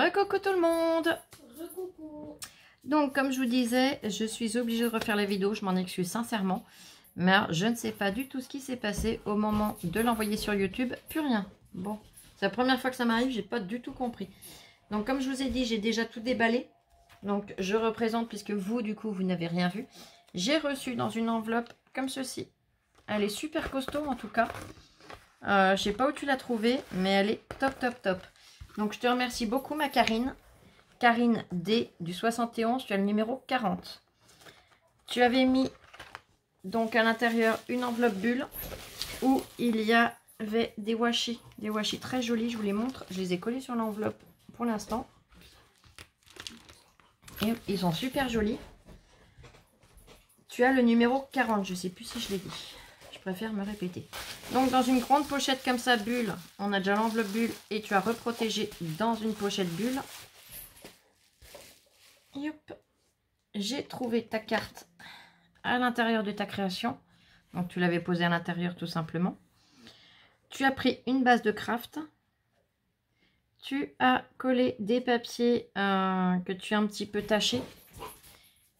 Coucou tout le monde. Coucou. Donc comme je vous disais, je suis obligée de refaire la vidéo, je m'en excuse sincèrement. Mais je ne sais pas du tout ce qui s'est passé au moment de l'envoyer sur YouTube. Plus rien. Bon, c'est la première fois que ça m'arrive, j'ai pas du tout compris. Donc comme je vous ai dit, j'ai déjà tout déballé. Donc je représente puisque vous du coup vous n'avez rien vu. J'ai reçu dans une enveloppe comme ceci. Elle est super costaud en tout cas. Je sais pas où tu l'as trouvée, mais elle est top top top. Donc je te remercie beaucoup ma Karine. Karine D du 71, tu as le numéro 40. Tu avais mis donc à l'intérieur une enveloppe bulle où il y avait des washi très jolis, je vous les montre. Je les ai collés sur l'enveloppe pour l'instant. Et ils sont super jolis. Tu as le numéro 40, je ne sais plus si je l'ai dit. Je préfère me répéter. Donc dans une grande pochette comme ça, bulle, on a déjà l'enveloppe bulle et tu as reprotégé dans une pochette bulle. J'ai trouvé ta carte à l'intérieur de ta création. Donc tu l'avais posée à l'intérieur tout simplement. Tu as pris une base de craft. Tu as collé des papiers que tu as un petit peu tachés,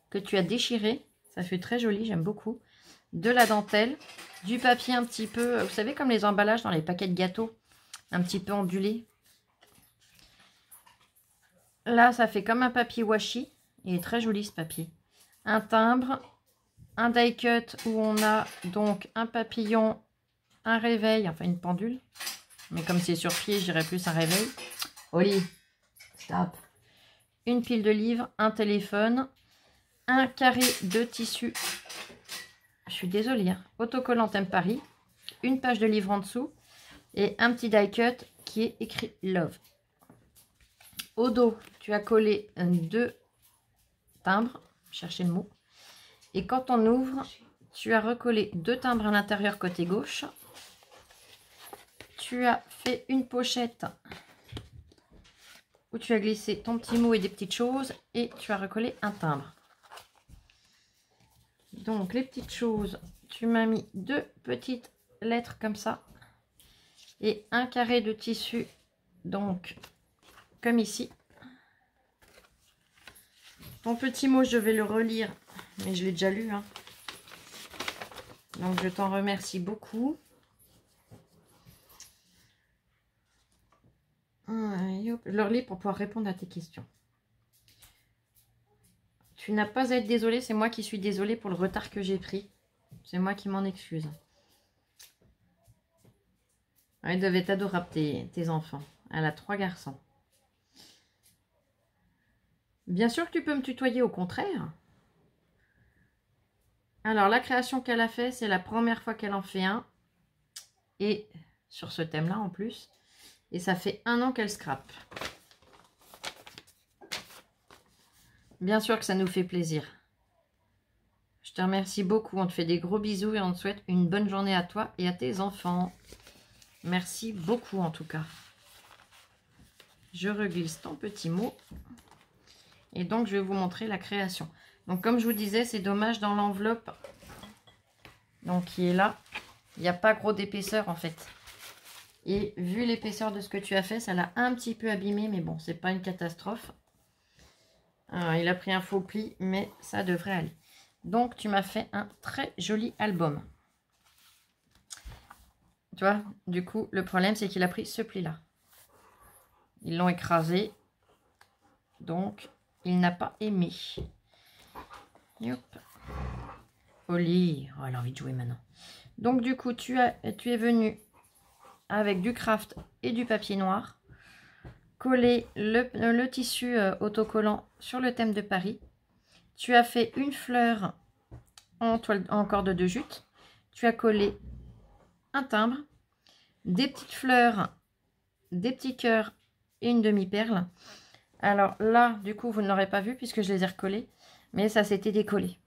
que tu as déchirés. Ça fait très joli, j'aime beaucoup. De la dentelle, du papier un petit peu, vous savez comme les emballages dans les paquets de gâteaux, un petit peu ondulé. Là, ça fait comme un papier washi. Il est très joli ce papier. Un timbre, un die cut où on a donc un papillon, un réveil, enfin une pendule. Mais comme c'est sur pied, je dirais plus un réveil. Oli, stop. Une pile de livres, un téléphone, un carré de tissu. Je suis désolée, hein. Autocollant Thème Paris, une page de livre en dessous et un petit die cut qui est écrit Love. Au dos, tu as collé deux timbres, cherchez le mot. Et quand on ouvre, tu as recollé deux timbres à l'intérieur côté gauche. Tu as fait une pochette où tu as glissé ton petit mot et des petites choses et tu as recollé un timbre. Donc les petites choses, tu m'as mis deux petites lettres comme ça et un carré de tissu, donc comme ici. Ton petit mot, je vais le relire, mais je l'ai déjà lu, hein. Donc je t'en remercie beaucoup. Je le relis pour pouvoir répondre à tes questions. Tu n'as pas à être désolée, c'est moi qui suis désolée pour le retard que j'ai pris. C'est moi qui m'en excuse. Ils devaient être adorables tes enfants. Elle a 3 garçons. Bien sûr que tu peux me tutoyer, au contraire. Alors la création qu'elle a fait, c'est la première fois qu'elle en fait un. Et sur ce thème-là en plus. Et ça fait 1 an qu'elle scrape. Bien sûr que ça nous fait plaisir. Je te remercie beaucoup. On te fait des gros bisous et on te souhaite une bonne journée à toi et à tes enfants. Merci beaucoup en tout cas. Je reglisse ton petit mot. Et donc je vais vous montrer la création. Donc comme je vous disais, c'est dommage dans l'enveloppe. Donc qui est là. Il n'y a pas gros d'épaisseur en fait. Et vu l'épaisseur de ce que tu as fait, ça l'a un petit peu abîmé. Mais bon, c'est pas une catastrophe. Il a pris un faux pli, mais ça devrait aller. Donc, tu m'as fait un très joli album. Tu vois, du coup, le problème, c'est qu'il a pris ce pli-là. Ils l'ont écrasé. Donc, il n'a pas aimé. Hop. Oli. Oh, elle a envie de jouer maintenant. Donc, du coup, tu es venu avec du craft et du papier noir. Coller le tissu autocollant sur le thème de Paris. Tu as fait une fleur en corde de jute. Tu as collé un timbre, des petites fleurs, des petits cœurs et une demi-perle. Alors là, du coup, vous ne l'aurez pas vu puisque je les ai recollés, mais ça s'était décollé.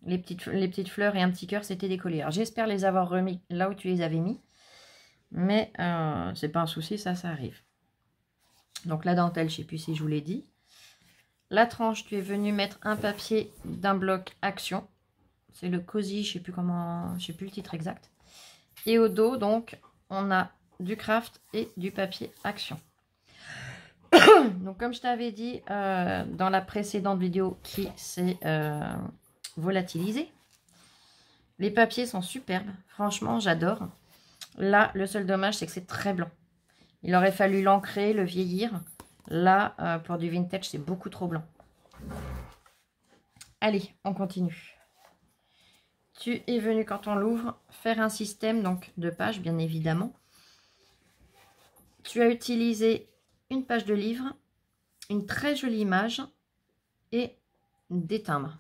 Les petites fleurs et un petit cœur s'étaient décollés. Alors j'espère les avoir remis là où tu les avais mis, mais c'est pas un souci, ça arrive. Donc la dentelle, je ne sais plus si je vous l'ai dit. La tranche, tu es venu mettre un papier d'un bloc Action. C'est le Cozy, je ne sais plus comment, je sais plus le titre exact. Et au dos, donc, on a du craft et du papier Action. Donc comme je t'avais dit dans la précédente vidéo qui s'est volatilisée, les papiers sont superbes. Franchement, j'adore. Là, le seul dommage, c'est que c'est très blanc. Il aurait fallu l'ancrer, le vieillir. Là, pour du vintage, c'est beaucoup trop blanc. Allez, on continue. Tu es venu, quand on l'ouvre, faire un système donc de pages, bien évidemment. Tu as utilisé une page de livre, une très jolie image et des timbres.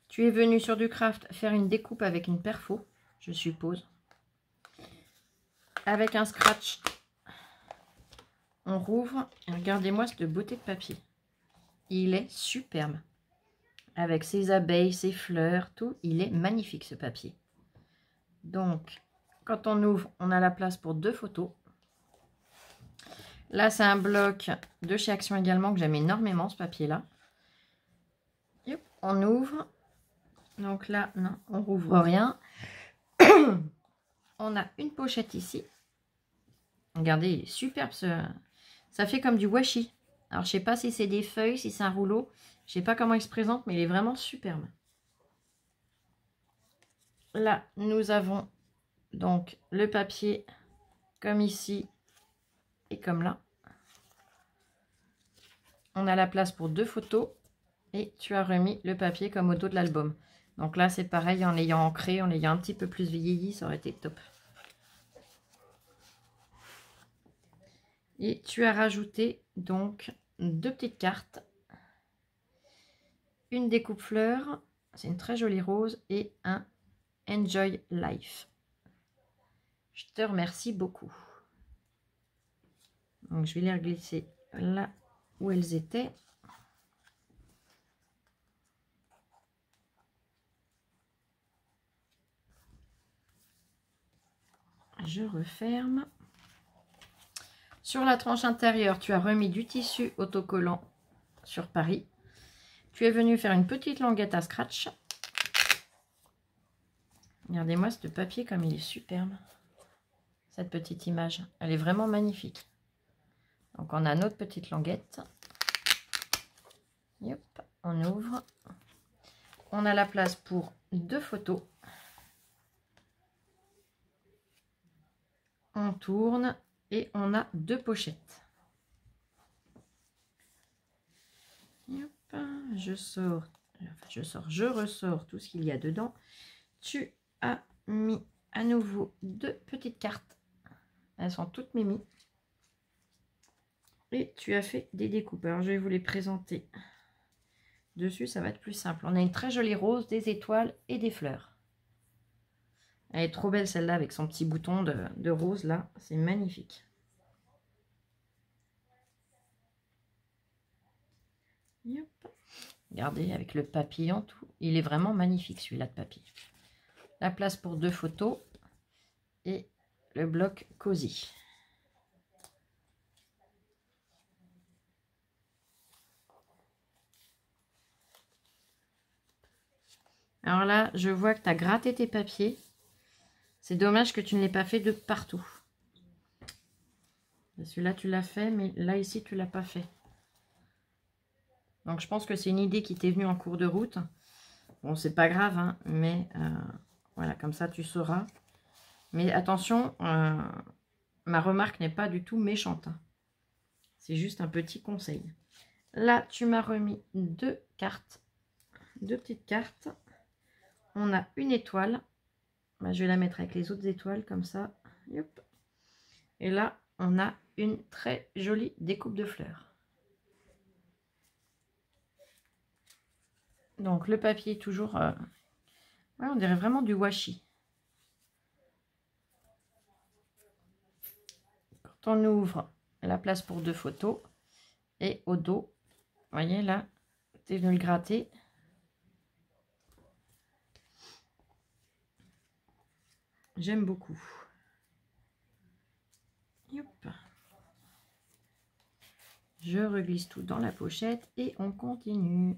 Tu es venu sur du craft faire une découpe avec une perfo, je suppose. Avec un scratch, on rouvre. Et regardez-moi cette beauté de papier. Il est superbe. Avec ses abeilles, ses fleurs, tout. Il est magnifique ce papier. Donc, quand on ouvre, on a la place pour 2 photos. Là, c'est un bloc de chez Action également que j'aime énormément, ce papier-là. On ouvre. Donc là, non, on rouvre rien. On a une pochette ici. Regardez, il est superbe. Ça fait comme du washi. Alors, je sais pas si c'est des feuilles, si c'est un rouleau. Je sais pas comment il se présente, mais il est vraiment superbe. Là, nous avons donc le papier comme ici et comme là. On a la place pour 2 photos et tu as remis le papier comme au dos de l'album. Donc là, c'est pareil, en l'ayant ancré, en l'ayant un petit peu plus vieilli, ça aurait été top. Et tu as rajouté donc 2 petites cartes. Une découpe fleurs, c'est une très jolie rose, et un Enjoy Life. Je te remercie beaucoup. Donc je vais les reglisser là où elles étaient. Je referme. Sur la tranche intérieure, tu as remis du tissu autocollant sur Paris. Tu es venu faire une petite languette à scratch. Regardez-moi ce papier comme il est superbe. Cette petite image, elle est vraiment magnifique. Donc on a notre petite languette. Yep, on ouvre. On a la place pour 2 photos. On tourne et on a 2 pochettes. Yep, je ressors tout ce qu'il y a dedans. Tu as mis à nouveau 2 petites cartes. Elles sont toutes mimi. Et tu as fait des découpes. Alors, je vais vous les présenter dessus. Ça va être plus simple. On a une très jolie rose, des étoiles et des fleurs. Elle est trop belle celle-là avec son petit bouton de rose là. C'est magnifique. Yep. Regardez avec le papillon, tout. Il est vraiment magnifique celui-là de papier. La place pour 2 photos et le bloc cosy. Alors là, je vois que tu as gratté tes papiers. C'est dommage que tu ne l'aies pas fait de partout. Celui-là, tu l'as fait, mais là, ici, tu ne l'as pas fait. Donc, je pense que c'est une idée qui t'est venue en cours de route. Bon, c'est pas grave, hein, mais voilà, comme ça, tu sauras. Mais attention, ma remarque n'est pas du tout méchante. Hein. C'est juste un petit conseil. Là, tu m'as remis 2 cartes. 2 petites cartes. On a une étoile. Bah, je vais la mettre avec les autres étoiles, comme ça. Yop. Et là, on a une très jolie découpe de fleurs. Donc, le papier est toujours... ouais, on dirait vraiment du washi. Quand on ouvre, la place pour 2 photos. Et au dos, vous voyez là, tu es venu le gratter. J'aime beaucoup. Hop. Je reglisse tout dans la pochette et on continue.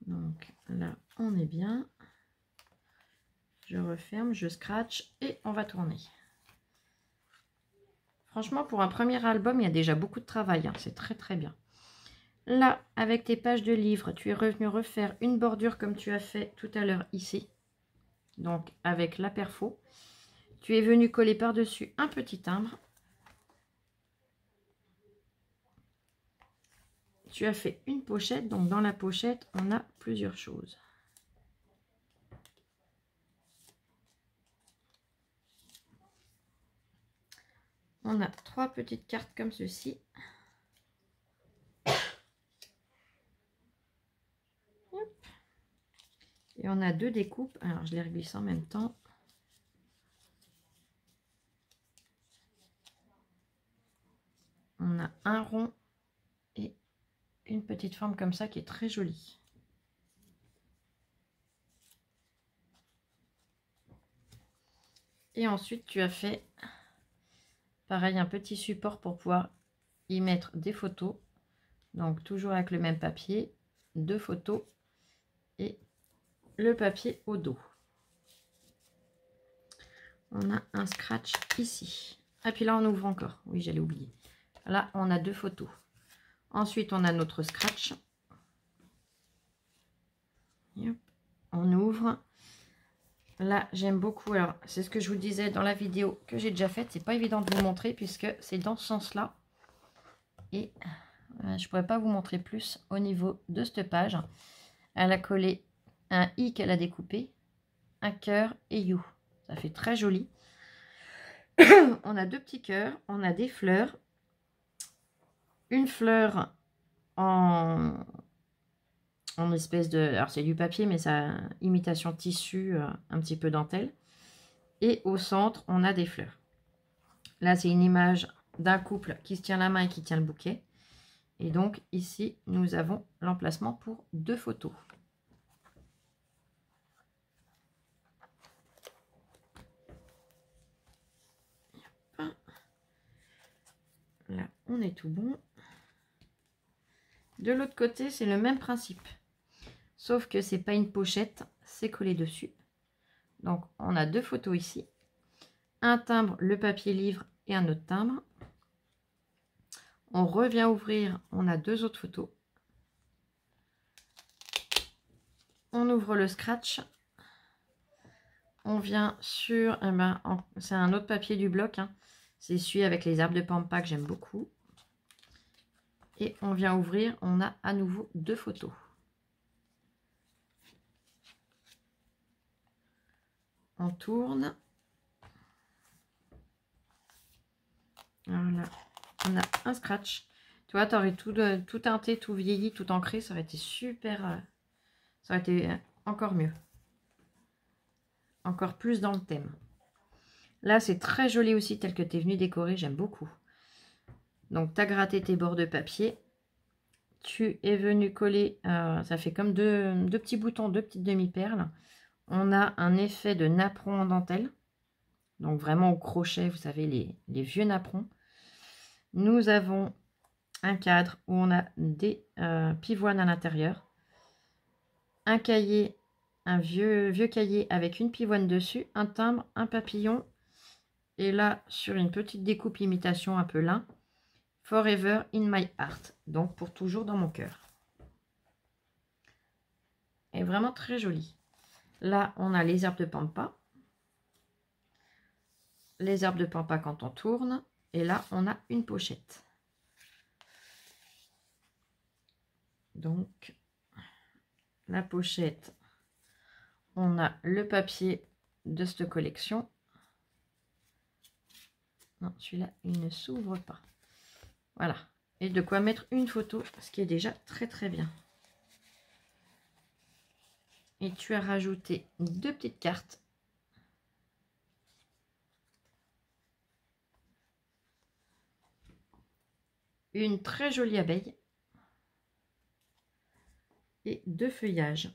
Donc là, on est bien. Je referme, je scratch et on va tourner. Franchement, pour un premier album, il y a déjà beaucoup de travail. Hein. C'est très très bien. Là, avec tes pages de livres, tu es revenu refaire une bordure comme tu as fait tout à l'heure ici. Donc, avec la perfo. Tu es venu coller par-dessus un petit timbre. Tu as fait une pochette. Donc, dans la pochette, on a plusieurs choses. On a 3 petites cartes comme ceci. Et on a 2 découpes. Alors, je les reglisse en même temps. On a un rond et une petite forme comme ça qui est très jolie. Et ensuite, tu as fait, pareil, un petit support pour pouvoir y mettre des photos. Donc, toujours avec le même papier, 2 photos et le papier au dos. On a un scratch ici. Ah, puis là, on ouvre encore. Oui, j'allais oublier. Là, on a 2 photos. Ensuite, on a notre scratch. Hop, on ouvre. Là, j'aime beaucoup. Alors, c'est ce que je vous disais dans la vidéo que j'ai déjà faite. C'est pas évident de vous montrer puisque c'est dans ce sens-là. Et je pourrais pas vous montrer plus au niveau de cette page. Elle a collé un i qu'elle a découpé, un cœur et you. Ça fait très joli. On a 2 petits cœurs, on a des fleurs. Une fleur en espèce de... Alors, c'est du papier, mais ça imitation tissu, un petit peu dentelle. Et au centre, on a des fleurs. Là, c'est une image d'un couple qui se tient la main et qui tient le bouquet. Et donc, ici, nous avons l'emplacement pour 2 photos. Là, on est tout bon. De l'autre côté, c'est le même principe. Sauf que c'est pas une pochette, c'est collé dessus. Donc, on a 2 photos ici. Un timbre, le papier livre et un autre timbre. On revient ouvrir, on a 2 autres photos. On ouvre le scratch. On vient sur, eh ben, c'est un autre papier du bloc. Hein. C'est celui avec les arbres de pampa que j'aime beaucoup. Et on vient ouvrir, on a à nouveau 2 photos. On tourne. Voilà, on a un scratch. Tu vois, tu aurais tout teinté, tout vieilli, tout ancré. Ça aurait été super. Ça aurait été encore mieux. Encore plus dans le thème. Là, c'est très joli aussi, tel que tu es venu décorer. J'aime beaucoup. Donc, tu as gratté tes bords de papier. Tu es venu coller. Ça fait comme deux petits boutons, 2 petites demi-perles. On a un effet de napperon en dentelle. Donc, vraiment au crochet, vous savez, les vieux napperons. Nous avons un cadre où on a des pivoines à l'intérieur. Un cahier, un vieux cahier avec une pivoine dessus, un timbre, un papillon. Et là, sur une petite découpe imitation un peu lin, Forever in my heart. Donc, pour toujours dans mon cœur. Et vraiment très joli. Là, on a les herbes de pampa. Les herbes de pampa quand on tourne. Et là, on a une pochette. Donc, la pochette, on a le papier de cette collection. Non, celui-là, il ne s'ouvre pas. Voilà. Et de quoi mettre une photo, ce qui est déjà très très bien. Et tu as rajouté 2 petites cartes. Une très jolie abeille. Et 2 feuillages.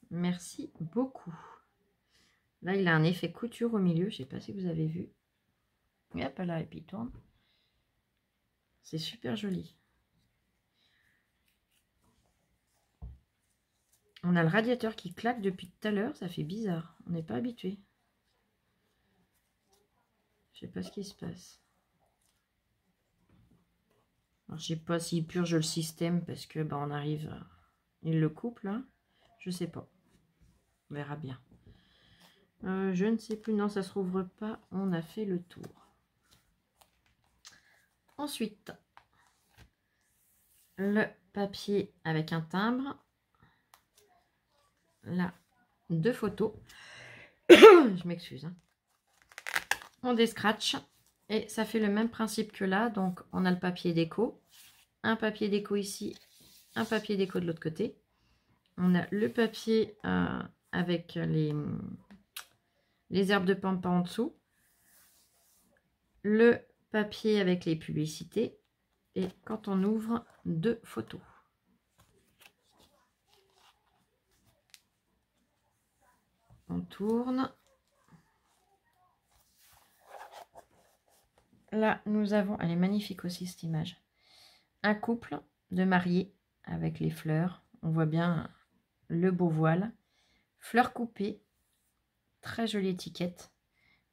Merci beaucoup. Là, il a un effet couture au milieu. Je ne sais pas si vous avez vu. Et hop là, et puis il tourne. C'est super joli. On a le radiateur qui claque depuis tout à l'heure. Ça fait bizarre. On n'est pas habitué. Je sais pas ce qui se passe. Alors, je sais pas s'il purge le système parce que bah, on arrive, il le coupe là. Je sais pas. On verra bien. Je ne sais plus. Non, ça se rouvre pas. On a fait le tour. Ensuite, le papier avec un timbre. Là, 2 photos. Je m'excuse. Hein. On déscratch. Et ça fait le même principe que là. Donc, on a le papier déco. Un papier déco ici. Un papier déco de l'autre côté. On a le papier avec les herbes de pampa en dessous. Le papier avec les publicités. Et quand on ouvre, 2 photos. On tourne. Là, nous avons, elle est magnifique aussi cette image, un couple de mariés avec les fleurs. On voit bien le beau voile, fleurs coupées, très jolie étiquette,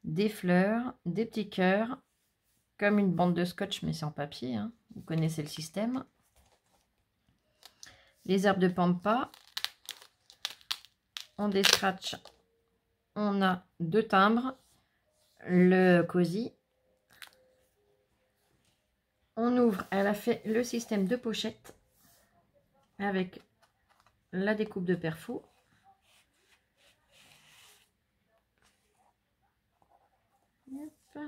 des fleurs, des petits cœurs, comme une bande de scotch mais sans papier, hein. Vous connaissez le système. Les herbes de pampa, on déscratch, on a 2 timbres, le cosy. On ouvre, elle a fait le système de pochette avec la découpe de perfo. Hop.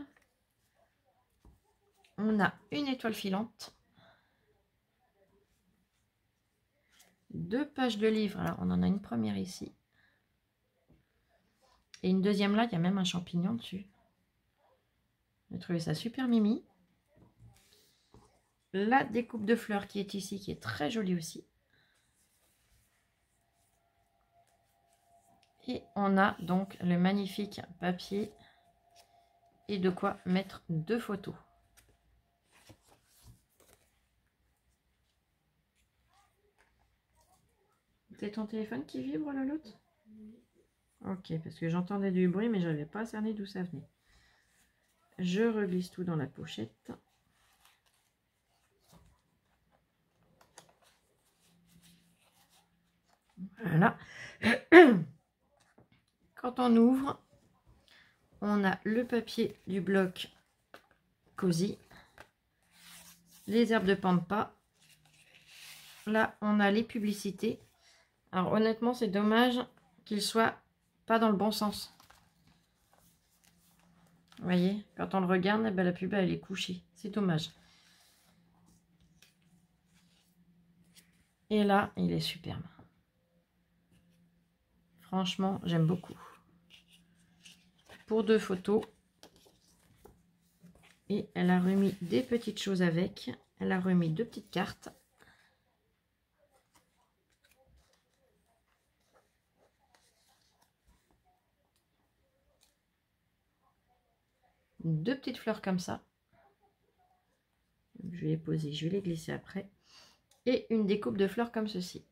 On a une étoile filante. 2 pages de livre. Alors, on en a une première ici. Et une deuxième là, il y a même un champignon dessus. J'ai trouvé ça super mimi. La découpe de fleurs qui est ici, qui est très jolie aussi. Et on a donc le magnifique papier et de quoi mettre 2 photos. C'est ton téléphone qui vibre, Lolotte? Ok, parce que j'entendais du bruit, mais je n'avais pas cerné d'où ça venait. Je reglisse tout dans la pochette. Voilà. Quand on ouvre, on a le papier du bloc cosy, les herbes de pampa. Là, on a les publicités. Alors honnêtement, c'est dommage qu'ils soient pas dans le bon sens. Vous voyez, quand on le regarde, eh ben, la pub elle est couchée. C'est dommage. Et là, il est superbe. Franchement, j'aime beaucoup. Pour 2 photos. Et elle a remis des petites choses avec. Elle a remis 2 petites cartes. Deux petites fleurs comme ça. Je vais les poser, je vais les glisser après. Et une découpe de fleurs comme ceci.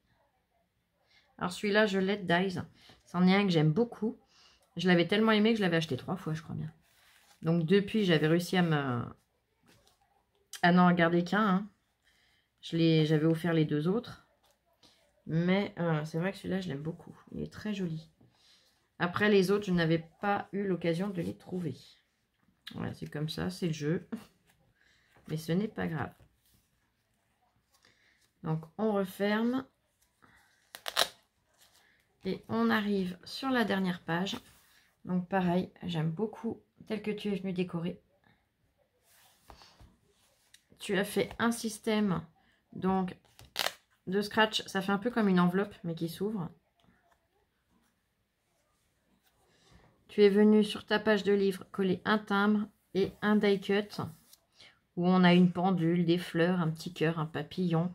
Alors celui-là, je l'ai Dies. C'en est un que j'aime beaucoup. Je l'avais tellement aimé que je l'avais acheté 3 fois, je crois bien. Donc depuis, j'avais réussi à n'en garder qu'un. Hein. J'avais offert les 2 autres. Mais c'est vrai que celui-là, je l'aime beaucoup. Il est très joli. Après, les autres, je n'avais pas eu l'occasion de les trouver. Voilà, c'est comme ça, c'est le jeu. Mais ce n'est pas grave. Donc, on referme. Et on arrive sur la dernière page. Donc, pareil, j'aime beaucoup tel que tu es venu décorer. Tu as fait un système donc de scratch. Ça fait un peu comme une enveloppe, mais qui s'ouvre. Tu es venu sur ta page de livre coller un timbre et un die cut où on a une pendule, des fleurs, un petit cœur, un papillon,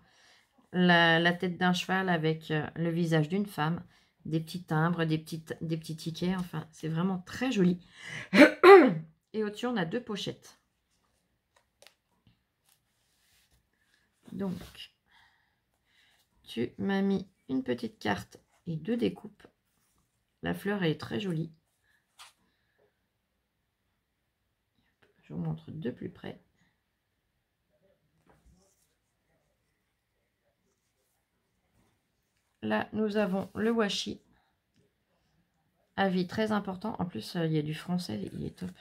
la tête d'un cheval avec le visage d'une femme, des petits timbres, des petits tickets. Enfin, c'est vraiment très joli. Et au-dessus, on a 2 pochettes. Donc, tu m'as mis une petite carte et 2 découpes. La fleur, elle est très jolie. Je vous montre de plus près. Là, nous avons le washi. Avis très important. En plus, il y a du français, il est top.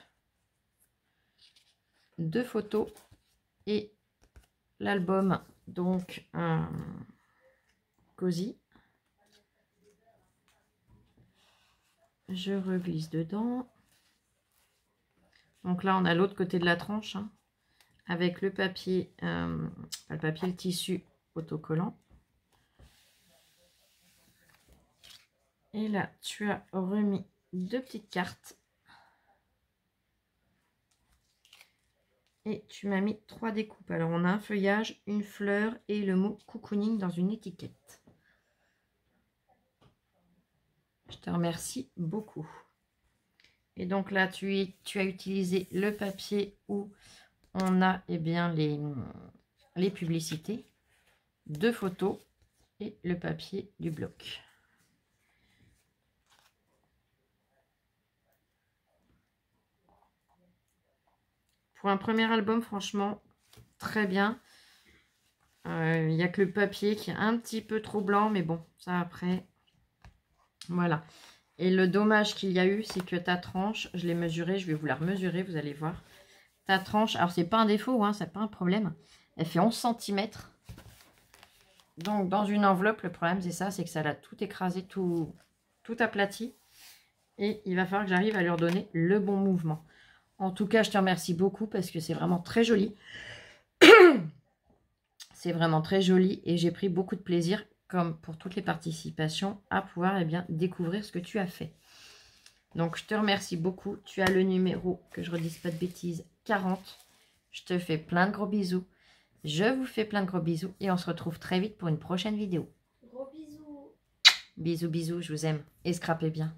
2 photos et l'album, donc un cosy. Je reglisse dedans. Donc là, on a l'autre côté de la tranche, hein, avec le papier, le tissu autocollant. Et là, tu as remis 2 petites cartes. Et tu m'as mis 3 découpes. Alors, on a un feuillage, une fleur et le mot cocooning dans une étiquette. Je te remercie beaucoup. Et donc là, tu as utilisé le papier où on a bien, les publicités, 2 photos et le papier du bloc. Pour un premier album, franchement, très bien. Il n'y a que le papier qui est un petit peu trop blanc, mais bon, ça après, voilà. Et le dommage qu'il y a eu, c'est que ta tranche, je l'ai mesurée, je vais vous la remesurer, vous allez voir. Ta tranche, alors c'est pas un défaut, hein, c'est pas un problème. Elle fait 11 cm. Donc dans une enveloppe, le problème c'est ça, c'est que ça l'a tout écrasé, tout aplati. Et il va falloir que j'arrive à lui redonner le bon mouvement. En tout cas, je te remercie beaucoup parce que c'est vraiment très joli. C'est vraiment très joli et j'ai pris beaucoup de plaisir, comme pour toutes les participations, à pouvoir découvrir ce que tu as fait. Donc, je te remercie beaucoup. Tu as le numéro, que je ne redise pas de bêtises, 40. Je te fais plein de gros bisous. Je vous fais plein de gros bisous et on se retrouve très vite pour une prochaine vidéo. Gros bisous. Bisous, bisous, je vous aime et scrapez bien.